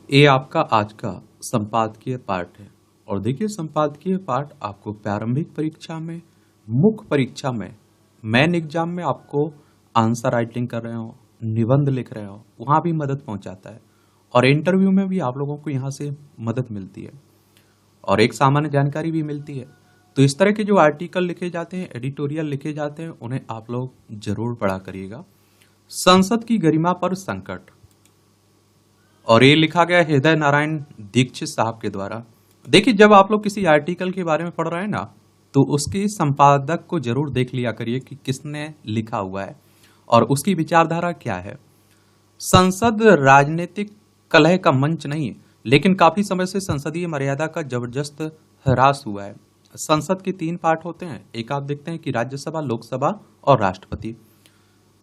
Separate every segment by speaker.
Speaker 1: ये आपका आज का संपादकीय पाठ है। और देखिए, संपादकीय पाठ आपको प्रारंभिक परीक्षा में, मुख्य परीक्षा में, मेन एग्जाम में आपको आंसर राइटिंग कर रहे हो, निबंध लिख रहे हो, वहाँ भी मदद पहुँचाता है। और इंटरव्यू में भी आप लोगों को यहाँ से मदद मिलती है और एक सामान्य जानकारी भी मिलती है। तो इस तरह के जो आर्टिकल लिखे जाते हैं, एडिटोरियल लिखे जाते हैं, उन्हें आप लोग जरूर पढ़ा करिएगा। संसद की गरिमा पर संकट, और ये लिखा गया हृदय नारायण दीक्षित साहब के द्वारा। देखिए, जब आप लोग किसी आर्टिकल के बारे में पढ़ रहे हैं ना, तो उसके संपादक को जरूर देख लिया करिए कि किसने लिखा हुआ है और उसकी विचारधारा क्या है। संसद राजनीतिक कलह का मंच नहीं है, लेकिन काफी समय से संसदीय मर्यादा का जबरदस्त ह्रास हुआ है। संसद के 3 पार्ट होते हैं। एक आप देखते हैं कि राज्यसभा, लोकसभा और राष्ट्रपति।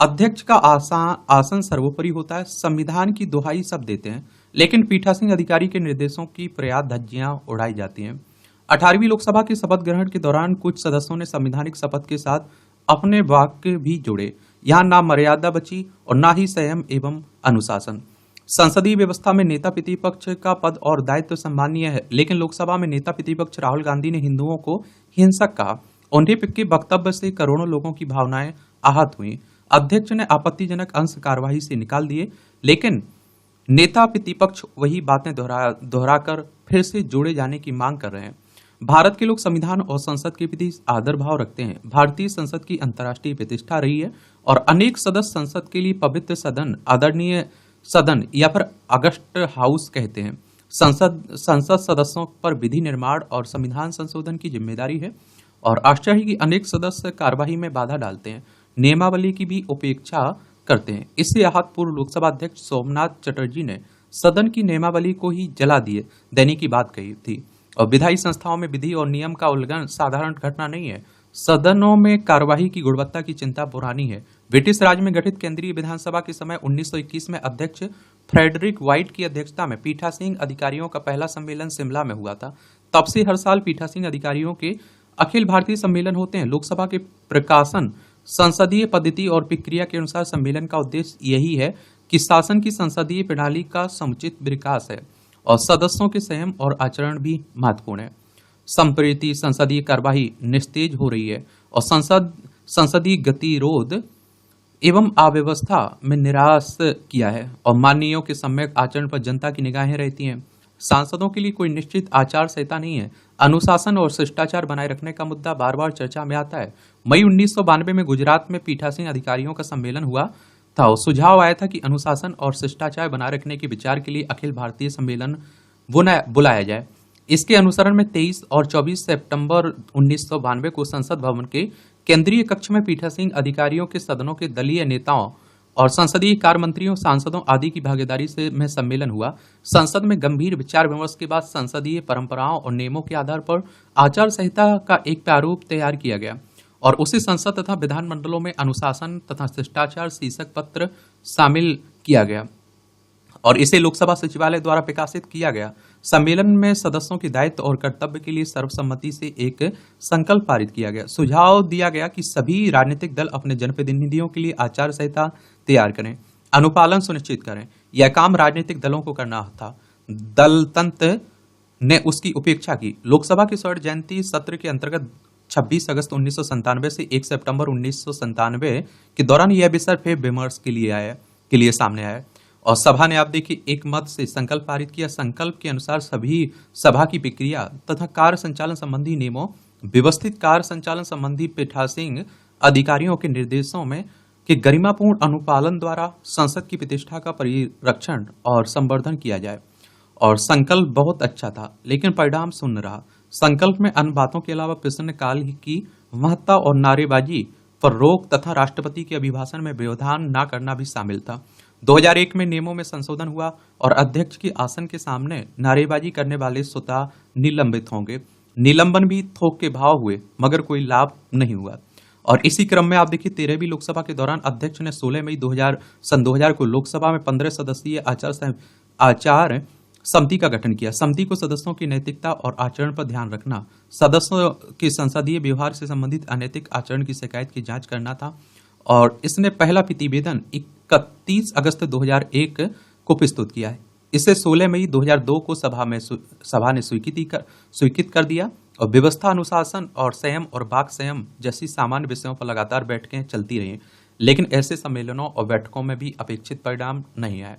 Speaker 1: अध्यक्ष का आसन सर्वोपरि होता है। संविधान की दुहाई सब देते हैं, लेकिन पीठासीन अधिकारी के निर्देशों की पर्याप्त धज्जियां उड़ाई जाती हैं। 18वीं लोकसभा के शपथ ग्रहण के दौरान कुछ सदस्यों ने संवैधानिक शपथ के साथ अपने वाक्य भी जोड़े। यहाँ ना मर्यादा बची और ना ही संयम एवं अनुशासन। संसदीय व्यवस्था में नेता प्रतिपक्ष का पद और दायित्व सम्मानीय है, लेकिन लोकसभा में नेता प्रतिपक्ष राहुल गांधी ने हिंदुओं को हिंसक कहा। उनके के वक्तव्य से करोड़ों लोगों की भावनाएं आहत हुई। अध्यक्ष ने आपत्तिजनक अंश कार्यवाही से निकाल दिए, लेकिन नेता प्रतिपक्ष वही बातें दोहराकर फिर से जोड़े जाने की मांग कर रहे हैं। भारत के लोग संविधान और संसद के प्रति आदर भाव रखते हैं। भारतीय संसद की अंतर्राष्ट्रीय प्रतिष्ठा रही है और अनेक सदस्य संसद के लिए पवित्र सदन, आदरणीय सदन या फिर अगस्ट हाउस कहते हैं। संसद सदस्यों पर विधि निर्माण और संविधान संशोधन की जिम्मेदारी है और आश्चर्य की अनेक सदस्य कार्यवाही में बाधा डालते हैं, नियमावली की भी उपेक्षा करते हैं। इससे आहत पूर्व लोकसभा अध्यक्ष सोमनाथ चटर्जी ने सदन की नियमावली को ही जला दिए देने की बात कही थी। और विधायी संस्थाओं में विधि और नियम का उल्लंघन साधारण घटना नहीं है। सदनों में कार्यवाही की गुणवत्ता की चिंता पुरानी है। ब्रिटिश राज में गठित केंद्रीय विधानसभा के समय 1921 में अध्यक्ष फ्रेडरिक व्हाइट की अध्यक्षता में पीठासीन अधिकारियों का पहला सम्मेलन शिमला में हुआ था। तब से हर साल पीठासीन अधिकारियों के अखिल भारतीय सम्मेलन होते हैं। लोकसभा के प्रकाशन संसदीय पद्धति और प्रक्रिया के अनुसार सम्मेलन का उद्देश्य यही है कि शासन की संसदीय प्रणाली का समुचित विकास है और सदस्यों के संयम और आचरण भी महत्वपूर्ण है। संप्रति संसदीय कार्यवाही निस्तेज हो रही है और संसदीय गतिरोध एवं अव्यवस्था में निराश किया है और माननीयों के सम्यक आचरण पर जनता की निगाहें रहती हैं। सांसदों के लिए कोई निश्चित आचार संहिता नहीं है। अनुशासन और शिष्टाचार बनाए रखने का मुद्दा बार बार चर्चा में आता है। मई 1992 में गुजरात में पीठासीन अधिकारियों का सम्मेलन हुआ था और सुझाव आया था कि अनुशासन और शिष्टाचार बनाए रखने के विचार के लिए अखिल भारतीय सम्मेलन बुलाया जाए। इसके अनुसरण में 23 और 24 सितंबर 1992 को संसद भवन के केंद्रीय कक्ष में पीठासीन अधिकारियों के सदनों के दलीय नेताओं और संसदीय कार्य मंत्रियों, सांसदों आदि की भागीदारी से में सम्मेलन हुआ। संसद में गंभीर विचार विमर्श के बाद संसदीय परंपराओं और नियमों के आधार पर आचार संहिता का एक प्रारूप तैयार किया गया और उसे संसद तथा विधानमंडलों में अनुशासन तथा शिष्टाचार शीर्षक पत्र शामिल किया गया और इसे लोकसभा सचिवालय द्वारा प्रकाशित किया गया। सम्मेलन में सदस्यों के दायित्व और कर्तव्य के लिए सर्वसम्मति से एक संकल्प पारित किया गया। सुझाव दिया गया कि सभी राजनीतिक दल अपने जनप्रतिनिधियों के लिए आचार संहिता तैयार करें, अनुपालन सुनिश्चित करें। यह काम राजनीतिक दलों को करना था। दल तंत्र ने उसकी उपेक्षा की। लोकसभा के स्वर्ण जयंती सत्र के अंतर्गत 26 अगस्त 1997 से 1 सितंबर 1997 के दौरान यह विषय फिर विमर्श के लिए सामने आया और सभा ने आप देखिए एक मत से संकल्प पारित किया। संकल्प के अनुसार सभी सभा की प्रक्रिया तथा कार्य संचालन संबंधी नियमों, व्यवस्थित कार्य संचालन संबंधी पीठासीन अधिकारियों के निर्देशों में कि गरिमापूर्ण अनुपालन द्वारा संसद की प्रतिष्ठा का परिरक्षण और संवर्धन किया जाए। और संकल्प बहुत अच्छा था, लेकिन परिणाम शून्य रहा। संकल्प में अन्य बातों के अलावा प्रश्नकाल की महत्ता और नारेबाजी पर रोक तथा राष्ट्रपति के अभिभाषण में व्यवधान न करना भी शामिल था। 2001 में नियमों में संशोधन हुआ और अध्यक्ष के आसन के सामने नारेबाजी करने वाले स्वतः निलंबित होंगे। निलंबन भी थोक के भाव हुए, मगर कोई लाभ नहीं हुआ। और इसी क्रम में आप देखिए 13वीं लोकसभा के दौरान अध्यक्ष ने 16 मई 2000 को लोकसभा में 15 सदस्यीय आचार समिति का गठन किया। समिति को सदस्यों की नैतिकता और आचरण पर ध्यान रखना, सदस्यों के संसदीय व्यवहार से संबंधित अनैतिक आचरण की शिकायत की जांच करना था और इसने पहला प्रतिवेदन 31 अगस्त 2001 को प्रस्तुत किया है। इसे 16 मई 2002 को सभा ने स्वीकृत कर दिया और व्यवस्था, अनुशासन और संयम और वाक संयम जैसी सामान्य विषयों पर लगातार बैठकें चलती रहीं, लेकिन ऐसे सम्मेलनों और बैठकों में भी अपेक्षित परिणाम नहीं आए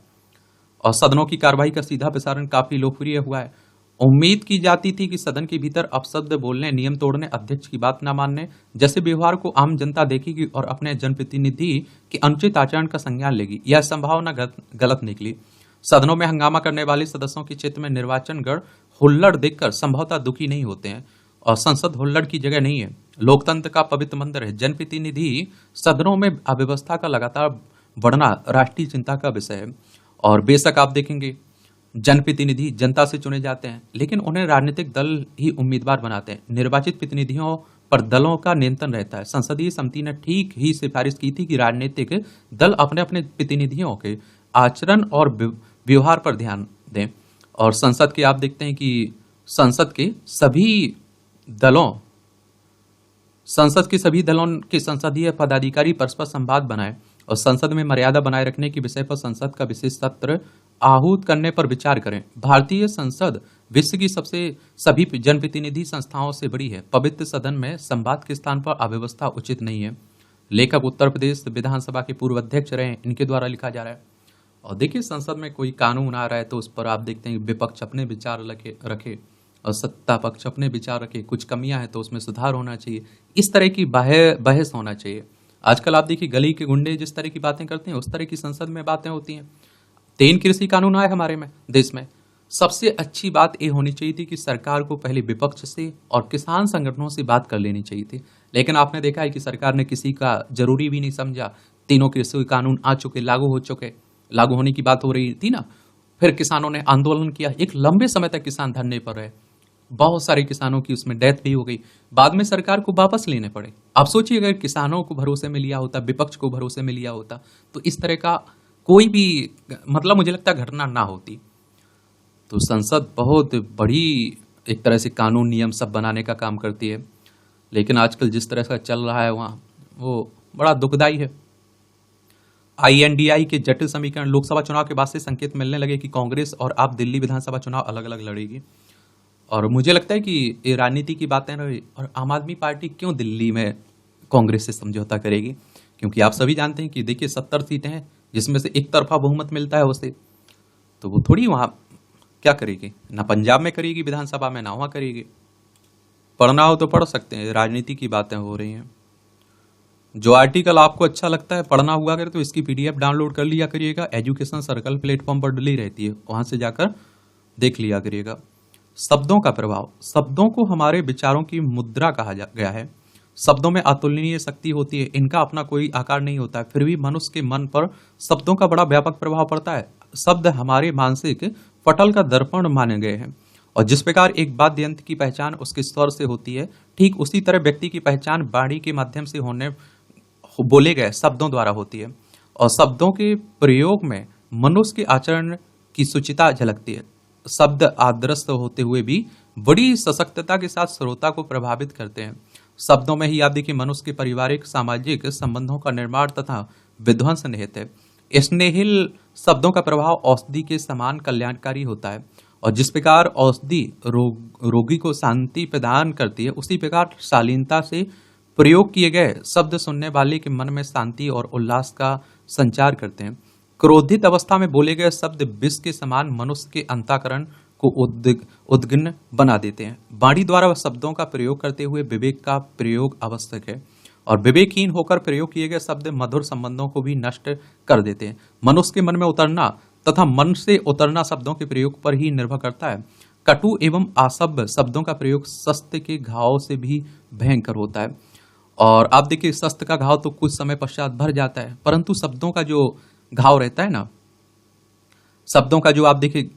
Speaker 1: और सदनों की कार्रवाई का सीधा प्रसारण काफी लोकप्रिय हुआ है। उम्मीद की जाती थी कि सदन के भीतर अपशब्द बोलने, नियम तोड़ने, अध्यक्ष की बात न मानने जैसे व्यवहार को आम जनता देखेगी और अपने जनप्रतिनिधि के अनुचित आचरण का संज्ञान लेगी। यह संभावना गलत निकली। सदनों में हंगामा करने वाले सदस्यों के चित्त में निर्वाचन गण हुल्लड़ देखकर संभवतः दुखी नहीं होते हैं और संसद हुल्लड़ की जगह नहीं है। लोकतंत्र का पवित्र मंदिर है। जनप्रतिनिधि सदनों में अव्यवस्था का लगातार बढ़ना राष्ट्रीय चिंता का विषय है और बेशक आप देखेंगे जनप्रतिनिधि जनता से चुने जाते हैं, लेकिन उन्हें राजनीतिक दल ही उम्मीदवार बनाते हैं। निर्वाचित प्रतिनिधियों पर दलों का नियंत्रण रहता है। संसदीय समिति ने ठीक ही सिफारिश की थी कि राजनीतिक दल अपने अपने प्रतिनिधियों के आचरण और व्यवहार पर ध्यान दें और संसद के आप देखते हैं कि संसद के सभी दलों के संसदीय पदाधिकारी परस्पर संवाद बनाए और संसद में मर्यादा बनाए रखने के विषय पर संसद का विशेष सत्र आहूत करने पर विचार करें। भारतीय संसद विश्व की सभी जनप्रतिनिधि संस्थाओं से बड़ी है। पवित्र सदन में संवाद के स्थान पर अव्यवस्था उचित नहीं है। लेखक उत्तर प्रदेश विधानसभा के पूर्व अध्यक्ष रहे, इनके द्वारा लिखा जा रहा है। और देखिए संसद में कोई कानून आ रहा है तो उस पर आप देखते हैं विपक्ष अपने विचार रखे और सत्ता पक्ष अपने विचार रखे। कुछ कमियां हैं तो उसमें सुधार होना चाहिए। इस तरह की बहस होना चाहिए। आजकल आप देखिए गली के गुंडे जिस तरह की बातें करते हैं उस तरह की संसद में बातें होती हैं। 3 कृषि कानून आए हमारे में देश में। सबसे अच्छी बात ये होनी चाहिए थी कि सरकार को पहले विपक्ष से और किसान संगठनों से बात कर लेनी चाहिए थी, लेकिन आपने देखा है कि सरकार ने किसी का जरूरी भी नहीं समझा। तीनों कृषि कानून आ चुके, लागू हो चुके, लागू होने की बात हो रही थी ना, फिर किसानों ने आंदोलन किया। एक लंबे समय तक किसान धरने पर रहे, बहुत सारे किसानों की उसमें डेथ भी हो गई। बाद में सरकार को वापस लेने पड़े। आप सोचिए अगर किसानों को भरोसे में लिया होता, विपक्ष को भरोसे में लिया होता तो इस तरह का कोई भी मुझे लगता है घटना ना होती। तो संसद बहुत बड़ी एक तरह से कानून नियम सब बनाने का काम करती है, लेकिन आजकल जिस तरह का चल रहा है वहाँ वो बड़ा दुखदाई है। INDI के जटिल समीकरण। लोकसभा चुनाव के बाद से संकेत मिलने लगे कि कांग्रेस और आप दिल्ली विधानसभा चुनाव अलग अलग लड़ेगी और मुझे लगता है कि ये राजनीति की बातें रही। और आम आदमी पार्टी क्यों दिल्ली में कांग्रेस से समझौता करेगी, क्योंकि आप सभी जानते हैं कि देखिए 70 सीटें हैं जिसमें से एक तरफा बहुमत मिलता है उसे, तो वो थोड़ी वहां क्या करेगी, ना पंजाब में करेगी विधानसभा में, ना वहां करेगी। पढ़ना हो तो पढ़ सकते हैं, राजनीति की बातें हो रही हैं। जो आर्टिकल आपको अच्छा लगता है पढ़ना हुआ करे तो इसकी PDF डाउनलोड कर लिया करिएगा। एजुकेशन सर्कल प्लेटफॉर्म पर डली रहती है, वहां से जाकर देख लिया करिएगा। शब्दों का प्रभाव। शब्दों को हमारे विचारों की मुद्रा कहा गया है। शब्दों में अतुलनीय शक्ति होती है, इनका अपना कोई आकार नहीं होता है, फिर भी मनुष्य के मन पर शब्दों का बड़ा व्यापक प्रभाव पड़ता है। शब्द हमारे मानसिक पटल का दर्पण माने गए हैं और जिस प्रकार एक वाद्य यंत्र की पहचान उसके स्वर से होती है, ठीक उसी तरह व्यक्ति की पहचान वाणी के माध्यम से बोले गए शब्दों द्वारा होती है और शब्दों के प्रयोग में मनुष्य के आचरण की सुचिता झलकती है। शब्द आदर्श होते हुए भी बड़ी सशक्तता के साथ श्रोता को प्रभावित करते हैं। शब्दों में ही आप देखिए मनुष्य के पारिवारिक सामाजिक संबंधों का निर्माण तथा विध्वंस निहित है। स्नेहिल शब्दों का प्रभाव औषधि के समान कल्याणकारी होता है और जिस प्रकार औषधि रोगी को शांति प्रदान करती है, उसी प्रकार शालीनता से प्रयोग किए गए शब्द सुनने वाले के मन में शांति और उल्लास का संचार करते हैं। क्रोधित अवस्था में बोले गए शब्द विष के समान मनुष्य के अंतःकरण को उद्विग्न बना देते हैं। वाणी द्वारा शब्दों का प्रयोग करते हुए विवेक का प्रयोग आवश्यक है और विवेकहीन होकर प्रयोग किए गए शब्द मधुर संबंधों को भी नष्ट कर देते हैं। मनुष्य के मन में उतरना तथा मन से उतरना शब्दों के प्रयोग पर ही निर्भर करता है। कटु एवं असभ्य शब्दों का प्रयोग शस्त्र के घाव से भी भयंकर होता है और आप देखिए शस्त्र का घाव तो कुछ समय पश्चात भर जाता है, परंतु शब्दों का जो घाव रहता है ना, शब्दों का जो आप देखिए,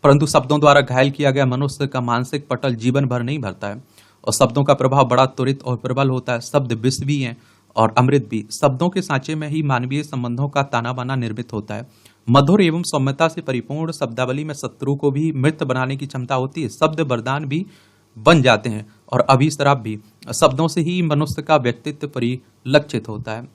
Speaker 1: परंतु शब्दों द्वारा घायल किया गया मनुष्य का मानसिक पटल जीवन भर नहीं भरता है और शब्दों का प्रभाव बड़ा त्वरित और प्रबल होता है। शब्द विष भी हैं और अमृत भी। शब्दों के सांचे में ही मानवीय संबंधों का ताना बाना निर्मित होता है। मधुर एवं सौम्यता से परिपूर्ण शब्दावली में शत्रु को भी मृत बनाने की क्षमता होती है। शब्द वरदान भी बन जाते हैं और अभिश्राप भी। शब्दों से ही मनुष्य का व्यक्तित्व परिलक्षित होता है।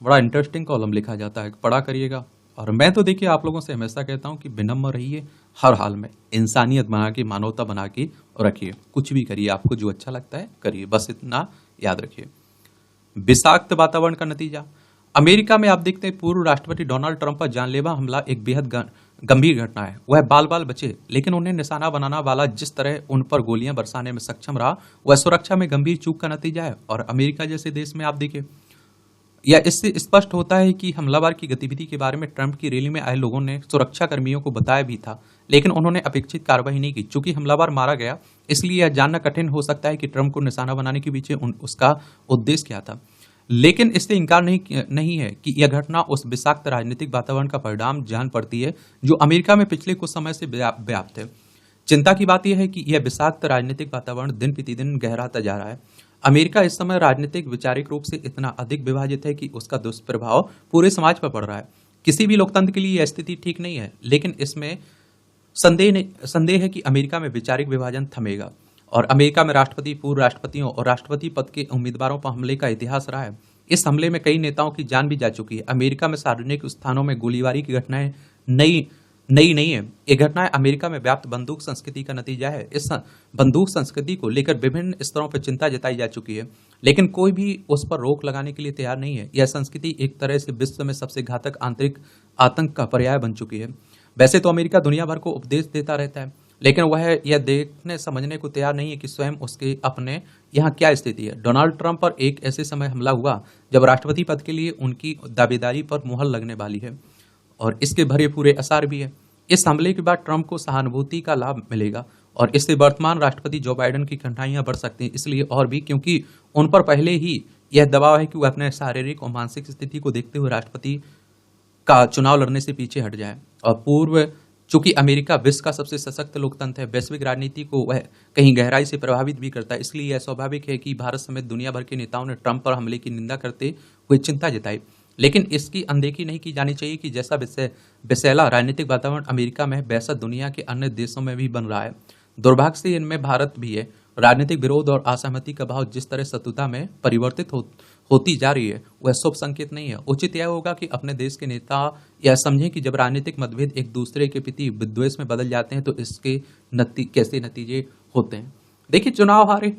Speaker 1: बड़ा इंटरेस्टिंग कॉलम लिखा जाता है, पढ़ा करिएगा और मैं तो देखिए आप लोगों से हमेशा कहता हूँ कि विनम्र रहिए हर हाल में, इंसानियत बना के, मानवता बना के रखिए, कुछ भी करिए, आपको जो अच्छा लगता है करिए, बस इतना याद रखिए। विषाक्त वातावरण का नतीजा, अमेरिका में आप देखते हैं पूर्व राष्ट्रपति डोनाल्ड ट्रंप पर जानलेवा हमला एक बेहद गंभीर घटना है। वह बाल बाल बचे, लेकिन उन्हें निशाना बनाना वाला जिस तरह उन पर गोलियां बरसाने में सक्षम रहा, वह सुरक्षा में गंभीर चूक का नतीजा है। और अमेरिका जैसे देश में आप देखिए, यह इससे स्पष्ट होता है कि हमलावर की गतिविधि के बारे में ट्रंप की रैली में आए लोगों ने सुरक्षा कर्मियों को बताया भी था, लेकिन उन्होंने अपेक्षित कार्रवाई नहीं की। चूंकि हमलावर मारा गया, इसलिए यह जानना कठिन हो सकता है कि ट्रंप को निशाना बनाने के पीछे उसका उद्देश्य क्या था। लेकिन इससे इंकार नहीं है कि यह घटना उस विषाक्त राजनीतिक वातावरण का परिणाम जान पड़ती है जो अमेरिका में पिछले कुछ समय से व्याप्त है। चिंता की बात यह है कि यह विषाक्त राजनीतिक वातावरण दिन प्रतिदिन गहराता जा रहा है। अमेरिका इस समय राजनीतिक वैचारिक रूप से इतना अधिक विभाजित है कि उसका दुष्प्रभाव पूरे समाज पर पड़ रहा है। किसी भी लोकतंत्र के लिए यह स्थिति ठीक नहीं है, लेकिन इसमें संदेह है कि अमेरिका में वैचारिक विभाजन थमेगा। और अमेरिका में राष्ट्रपति, पूर्व राष्ट्रपतियों और राष्ट्रपति पद के उम्मीदवारों पर हमले का इतिहास रहा है। इस हमले में कई नेताओं की जान भी जा चुकी है। अमेरिका में सार्वजनिक स्थानों में गोलीबारी की घटनाएं नई नहीं है। ये घटनाएं अमेरिका में व्याप्त बंदूक संस्कृति का नतीजा है। इस बंदूक संस्कृति को लेकर विभिन्न स्तरों पर चिंता जताई जा चुकी है, लेकिन कोई भी उस पर रोक लगाने के लिए तैयार नहीं है। यह संस्कृति एक तरह से विश्व में सबसे घातक आंतरिक आतंक का पर्याय बन चुकी है। वैसे तो अमेरिका दुनिया भर को उपदेश देता रहता है, लेकिन वह यह देखने समझने को तैयार नहीं है कि स्वयं उसके अपने यहाँ क्या स्थिति है। डोनाल्ड ट्रंप पर एक ऐसे समय हमला हुआ जब राष्ट्रपति पद के लिए उनकी दावेदारी पर मुहर लगने वाली है, और इसके भरे पूरे असर भी है। इस हमले के बाद ट्रंप को सहानुभूति का लाभ मिलेगा और इससे वर्तमान राष्ट्रपति जो बाइडेन की कठिनाइयां बढ़ सकती हैं, इसलिए और भी क्योंकि उन पर पहले ही यह दबाव है कि वह अपने शारीरिक और मानसिक स्थिति को देखते हुए राष्ट्रपति का चुनाव लड़ने से पीछे हट जाए। और चूंकि अमेरिका विश्व का सबसे सशक्त लोकतंत्र है, वैश्विक राजनीति को वह कहीं गहराई से प्रभावित भी करता है, इसलिए यह स्वाभाविक है कि भारत समेत दुनिया भर के नेताओं ने ट्रंप पर हमले की निंदा करते हुए चिंता जताई। लेकिन इसकी अनदेखी नहीं की जानी चाहिए कि जैसा विषैला राजनीतिक वातावरण अमेरिका में है, वैसा दुनिया के अन्य देशों में भी बन रहा है। दुर्भाग्य से इनमें भारत भी है। राजनीतिक विरोध और असहमति का भाव जिस तरह शत्रुता में परिवर्तित होती जा रही है, वह शुभ संकेत नहीं है। उचित यह होगा कि अपने देश के नेता यह समझें कि जब राजनीतिक मतभेद एक दूसरे के प्रति विद्वेष में बदल जाते हैं तो इसके कैसे नतीजे होते हैं। देखिए, चुनाव हारे,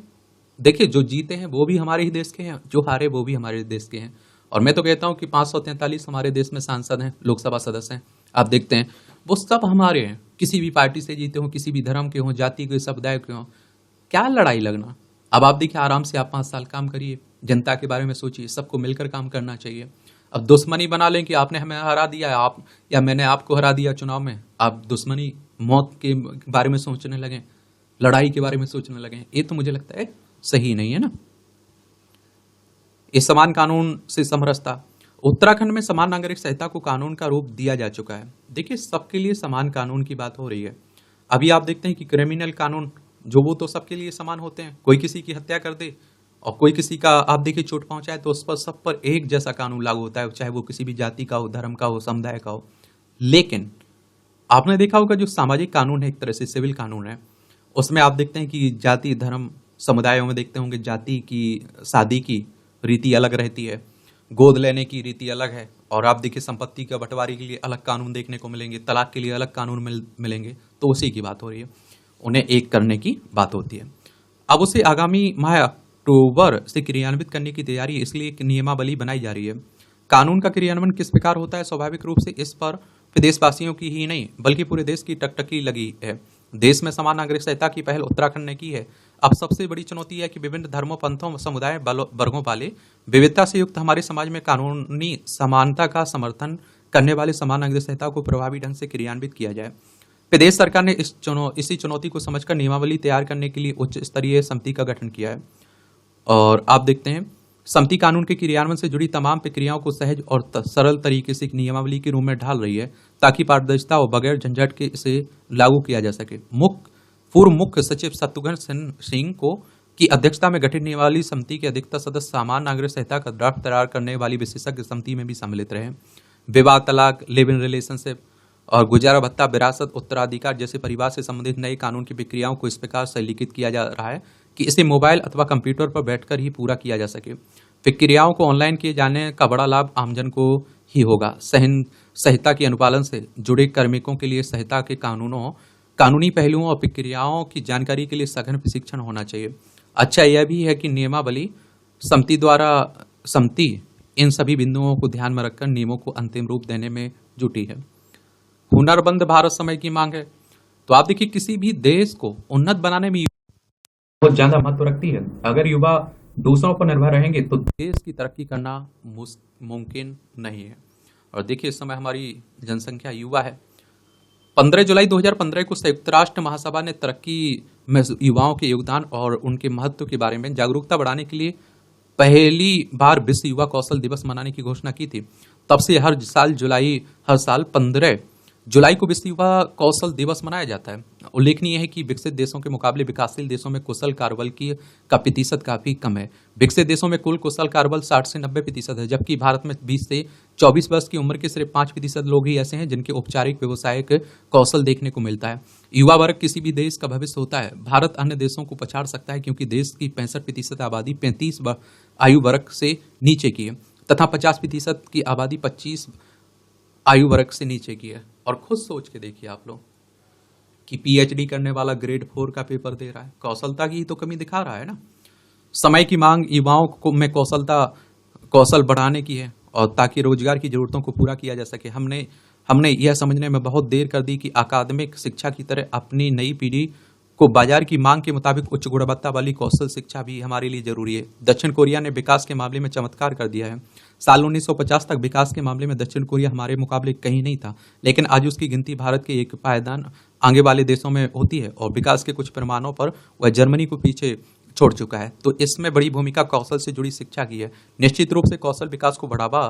Speaker 1: देखिए जो जीते हैं वो भी हमारे ही देश के हैं, जो हारे वो भी हमारे देश के हैं। और मैं तो कहता हूं कि 543 हमारे देश में सांसद हैं, लोकसभा सदस्य हैं, आप देखते हैं वो सब हमारे हैं। किसी भी पार्टी से जीते हो, किसी भी धर्म के हो, जाति के, समुदाय के हो, क्या लड़ाई लगना। अब आप देखिए, आराम से आप 5 साल काम करिए, जनता के बारे में सोचिए, सबको मिलकर काम करना चाहिए। अब दुश्मनी बना लें कि आपने हमें हरा दिया, आप या मैंने आपको हरा दिया चुनाव में, आप दुश्मनी, मौत के बारे में सोचने लगे, लड़ाई के बारे में सोचने लगे, ये तो मुझे लगता है सही नहीं है ना। इस समान कानून से समरसता, उत्तराखंड में समान नागरिक संहिता को कानून का रूप दिया जा चुका है। देखिए, सबके लिए समान कानून की बात हो रही है। अभी आप देखते हैं कि क्रिमिनल कानून जो वो तो सबके लिए समान होते हैं। कोई किसी की हत्या कर दे और कोई किसी का आप देखिए चोट पहुंचाए तो उस पर सब पर एक जैसा कानून लागू होता है, चाहे वो किसी भी जाति का हो, धर्म का हो, समुदाय का हो। लेकिन आपने देखा होगा जो सामाजिक कानून है, एक तरह से सिविल कानून है, उसमें आप देखते हैं कि जाति, धर्म, समुदायों में देखते होंगे जाति की शादी की रीति अलग रहती है, गोद लेने की रीति अलग है, और आप देखिए संपत्ति का बंटवारे के लिए अलग कानून देखने को मिलेंगे, तलाक के लिए अलग कानून मिलेंगे। तो उसी की बात हो रही है, उन्हें एक करने की बात होती है। अब उसे आगामी माह अक्टूबर से क्रियान्वित करने की तैयारी, इसलिए एक नियमावली बनाई जा रही है। कानून का क्रियान्वयन किस प्रकार होता है, स्वाभाविक रूप से इस पर प्रदेशवासियों की ही नहीं बल्कि पूरे देश की टकटकी लगी है। देश में समान नागरिक संहिता की पहल उत्तराखंड ने की है। अब सबसे बड़ी चुनौती है कि विभिन्न धर्मों, पंथों, समुदाय वर्गों वाले विविधता से युक्त हमारे समाज में कानूनी समानता का समर्थन करने वाले समान नागरिक संहिता को प्रभावी ढंग से क्रियान्वित किया जाए। प्रदेश सरकार ने इसी चुनौती को समझकर नियमावली तैयार करने के लिए उच्च स्तरीय समिति का गठन किया है। और आप देखते हैं समिति कानून के क्रियान्वयन से जुड़ी तमाम प्रक्रियाओं को सहज और सरल तरीके से एक नियमावली के रूप में ढाल रही है, ताकि पारदर्शिता और बगैर झंझट के इसे लागू किया जा सके। पूर्व मुख्य सचिव शत्रुघ्न सिंह को की अध्यक्षता में गठित नियमावली समिति के अधिकतर सदस्य सामान्य नागरिक संहिता का ड्राफ्ट तैयार करने वाली विशेषज्ञ समिति में भी सम्मिलित रहे। विवाह, तलाक, लिव इन रिलेशनशिप और गुजारा भत्ता, विरासत, उत्तराधिकार जैसे परिवार से संबंधित नए कानून की प्रक्रियाओं को इस प्रकार से लिखित किया जा रहा है कि इसे मोबाइल अथवा कंप्यूटर पर बैठकर ही पूरा किया जा सके। प्रक्रियाओं को ऑनलाइन किए जाने का बड़ा लाभ आमजन को ही होगा। संहिता के अनुपालन से जुड़े कार्मिकों के लिए संहिता के कानूनी पहलुओं और प्रक्रियाओं की जानकारी के लिए सघन प्रशिक्षण होना चाहिए। अच्छा यह भी है कि नियमावली समिति इन सभी बिंदुओं को ध्यान में रखकर नियमों को अंतिम रूप देने में जुटी है। हुनरमंद भारत समय की मांग है। तो आप देखिए किसी भी देश को उन्नत बनाने में बहुत ज्यादा महत्व रखती है। अगर युवा दूसरों पर निर्भर रहेंगे तो देश की तरक्की करना मुमकिन नहीं है। और देखिए इस समय हमारी जनसंख्या युवा है। 15 जुलाई 2015 को संयुक्त राष्ट्र महासभा ने तरक्की में युवाओं के योगदान और उनके महत्व के बारे में जागरूकता बढ़ाने के लिए पहली बार विश्व युवा कौशल दिवस मनाने की घोषणा की थी। तब से हर साल 15 जुलाई को विश्व युवा कौशल दिवस मनाया जाता है। उल्लेखनीय है कि विकसित देशों के मुकाबले विकासशील देशों में कुशल कार्यबल का प्रतिशत काफी कम है। विकसित देशों में कुल कुशल कार्यबल 60 से 90% है, जबकि भारत में 20 से 24 वर्ष की उम्र के सिर्फ 5% लोग ही ऐसे हैं जिनके औपचारिक व्यवसायिक कौशल देखने को मिलता है। युवा वर्ग किसी भी देश का भविष्य होता है। भारत अन्य देशों को पछाड़ सकता है क्योंकि देश की 65% आबादी 35 आयु वर्ग से नीचे की है तथा 50% की आबादी 25 आयु वर्ग से नीचे की है। और खुद सोच के देखिए आप लोग कि पीएचडी करने वाला ग्रेड 4 का पेपर दे रहा है, कौशलता की ही तो कमी दिखा रहा है ना। समय की मांग युवाओं को में कौशल बढ़ाने की है और ताकि रोजगार की जरूरतों को पूरा किया जा सके। हमने यह समझने में बहुत देर कर दी कि अकादमिक शिक्षा की तरह अपनी नई पीढ़ी को बाजार की मांग के मुताबिक उच्च गुणवत्ता वाली कौशल शिक्षा भी हमारे लिए जरूरी है। दक्षिण कोरिया ने विकास के मामले में चमत्कार कर दिया है। साल 1950 तक विकास के मामले में दक्षिण कोरिया हमारे मुकाबले कहीं नहीं था, लेकिन आज उसकी गिनती भारत के एक पायदान आगे वाले देशों में होती है और विकास के कुछ पैमानों पर वह जर्मनी को पीछे छोड़ चुका है। तो इसमें बड़ी भूमिका कौशल से जुड़ी शिक्षा की है। निश्चित रूप से कौशल विकास को बढ़ावा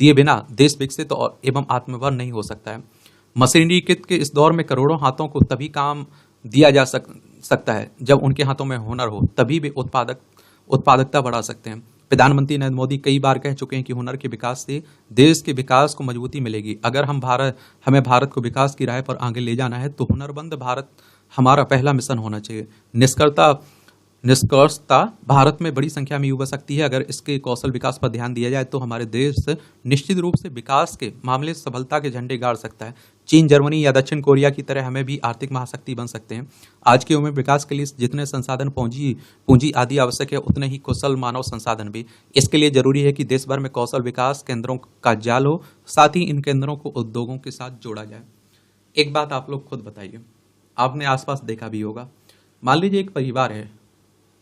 Speaker 1: दिए बिना देश विकसित और एवं आत्मनिर्भर नहीं हो सकता है। मशीनीकृत के इस दौर में करोड़ों हाथों को तभी काम दिया जा सकता है जब उनके हाथों में हुनर हो, तभी वे उत्पादकता बढ़ा सकते हैं। प्रधानमंत्री नरेंद्र मोदी कई बार कह चुके हैं कि हुनर के विकास से देश के विकास को मजबूती मिलेगी। अगर हमें भारत को विकास की राह पर आगे ले जाना है तो हुनरमंद भारत हमारा पहला मिशन होना चाहिए। निष्कर्षता भारत में बड़ी संख्या में युवा शक्ति है। अगर इसके कौशल विकास पर ध्यान दिया जाए तो हमारे देश निश्चित रूप से विकास के मामले सफलता के झंडे गाड़ सकता है। चीन, जर्मनी या दक्षिण कोरिया की तरह हमें भी आर्थिक महाशक्ति बन सकते हैं। आज के युग में विकास के लिए जितने संसाधन पूंजी आदि आवश्यक है, उतने ही कुशल मानव संसाधन भी। इसके लिए जरूरी है कि देश भर में कौशल विकास केंद्रों का जाल हो, साथ ही इन केंद्रों को उद्योगों के साथ जोड़ा जाए। एक बात आप लोग खुद बताइए, आपने आसपास देखा भी होगा। मान लीजिए एक परिवार है,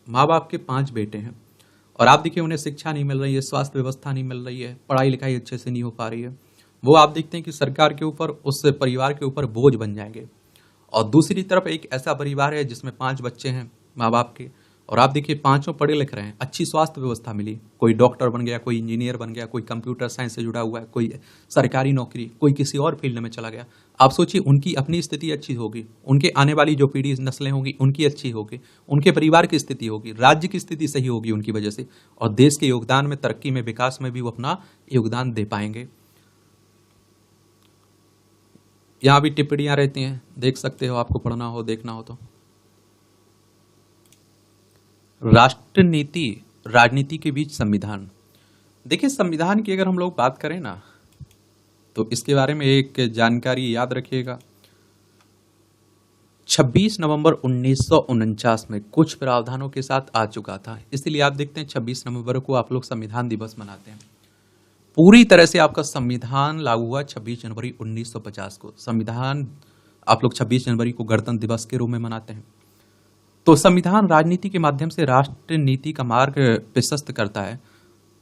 Speaker 1: माँ बाप के 5 बेटे हैं और आप देखिए उन्हें शिक्षा नहीं मिल रही है, स्वास्थ्य व्यवस्था नहीं मिल रही है, पढ़ाई लिखाई अच्छे से नहीं हो पा रही है। वो आप देखते हैं कि सरकार के ऊपर, उस परिवार के ऊपर बोझ बन जाएंगे। और दूसरी तरफ एक ऐसा परिवार है जिसमें 5 बच्चे हैं माँ बाप के, और आप देखिए 5 पढ़े लिख रहे हैं, अच्छी स्वास्थ्य व्यवस्था मिली, कोई डॉक्टर बन गया, कोई इंजीनियर बन गया, कोई कंप्यूटर साइंस से जुड़ा हुआ है, कोई सरकारी नौकरी, कोई किसी और फील्ड में चला गया। आप सोचिए उनकी अपनी स्थिति अच्छी होगी, उनके आने वाली जो पीढ़ी नस्लें होंगी उनकी अच्छी होगी, उनके परिवार की स्थिति होगी, राज्य की स्थिति सही होगी उनकी वजह से, और देश के योगदान में, तरक्की में, विकास में भी वो अपना योगदान दे पाएंगे। यहाँ भी टिप्पणियां रहती हैं, देख सकते हो, आपको पढ़ना हो, देखना हो तो। राष्ट्र नीति राजनीति के बीच संविधान। देखिए संविधान की अगर हम लोग बात करें ना तो इसके बारे में एक जानकारी याद रखिएगा। 26 नवंबर 1949 में कुछ प्रावधानों के साथ आ चुका था, इसलिए आप देखते हैं 26 नवंबर को आप लोग संविधान दिवस मनाते हैं। पूरी तरह से आपका संविधान लागू हुआ 26 जनवरी 1950 को। संविधान आप लोग 26 जनवरी को गणतंत्र दिवस के रूप में मनाते हैं। तो संविधान राजनीति के माध्यम से राष्ट्र नीति का मार्ग प्रशस्त करता है।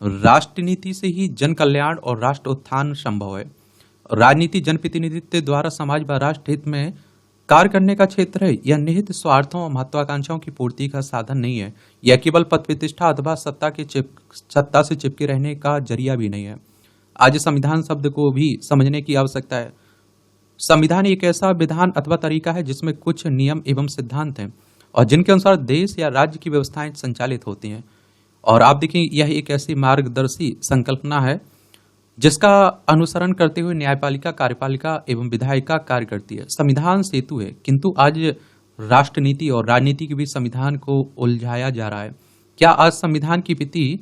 Speaker 1: राष्ट्र नीति से ही जन कल्याण और राष्ट्र उत्थान संभव है। राजनीति जनप्रतिनिधित्व द्वारा समाज व राष्ट्र हित में कार्य करने का क्षेत्र है। यह निहित स्वार्थों और महत्वाकांक्षाओं की पूर्ति का साधन नहीं है। यह केवल पद प्रतिष्ठा अथवा सत्ता से चिपके रहने का जरिया भी नहीं है। आज संविधान शब्द को भी समझने की आवश्यकता है। संविधान एक ऐसा विधान अथवा तरीका है जिसमें कुछ नियम एवं सिद्धांत हैं और जिनके अनुसार देश या राज्य की व्यवस्थाएं संचालित होती हैं। और आप देखें यह एक ऐसी मार्गदर्शी संकल्पना है जिसका अनुसरण करते हुए न्यायपालिका, कार्यपालिका एवं विधायिका कार्य करती है। संविधान सेतु है, किंतु आज राष्ट्रनीति और राजनीति के बीच संविधान को उलझाया जा रहा है। क्या आज संविधान की प्रति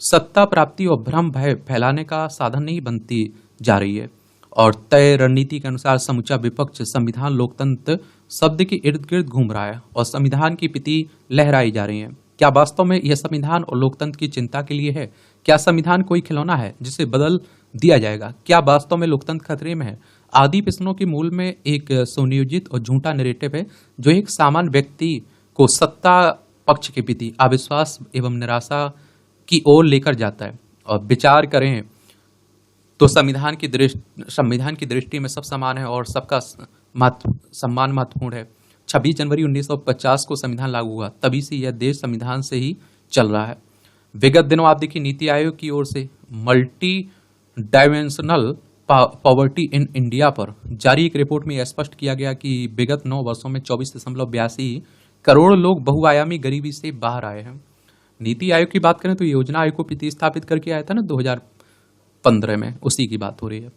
Speaker 1: सत्ता प्राप्ति और भ्रम भय फैलाने का साधन नहीं बनती जा रही है। और तय रणनीति के अनुसार समूचा विपक्ष संविधान लोकतंत्र शब्द के इर्द गिर्द घूम रहा है और संविधान की पीति लहराई जा रही है। क्या वास्तव में यह संविधान और लोकतंत्र की चिंता के लिए है? क्या संविधान कोई खिलौना है जिसे बदल दिया जाएगा? क्या वास्तव में लोकतंत्र खतरे में है? आदि प्रश्नों के मूल में एक सुनियोजित और झूठा नैरेटिव है जो एक सामान्य व्यक्ति को सत्ता पक्ष के प्रति अविश्वास एवं निराशा की ओर लेकर जाता है। और विचार करें तो संविधान की दृष्टि में सब समान है और सबका सम्मान महत्वपूर्ण है। 26 जनवरी 1950 को संविधान लागू हुआ, तभी से यह देश संविधान से ही चल रहा है। विगत दिनों आप देखिए नीति आयोग की ओर से multi dimensional poverty in India पर जारी एक रिपोर्ट में यह स्पष्ट किया गया कि विगत 9 वर्षों में 24.82 करोड़ लोग बहुआयामी गरीबी से बाहर आए हैं। नीति आयोग की बात करें तो योजना आयोग को प्रतिस्थापित करके आया था ना 2015 में, उसी की बात हो रही है।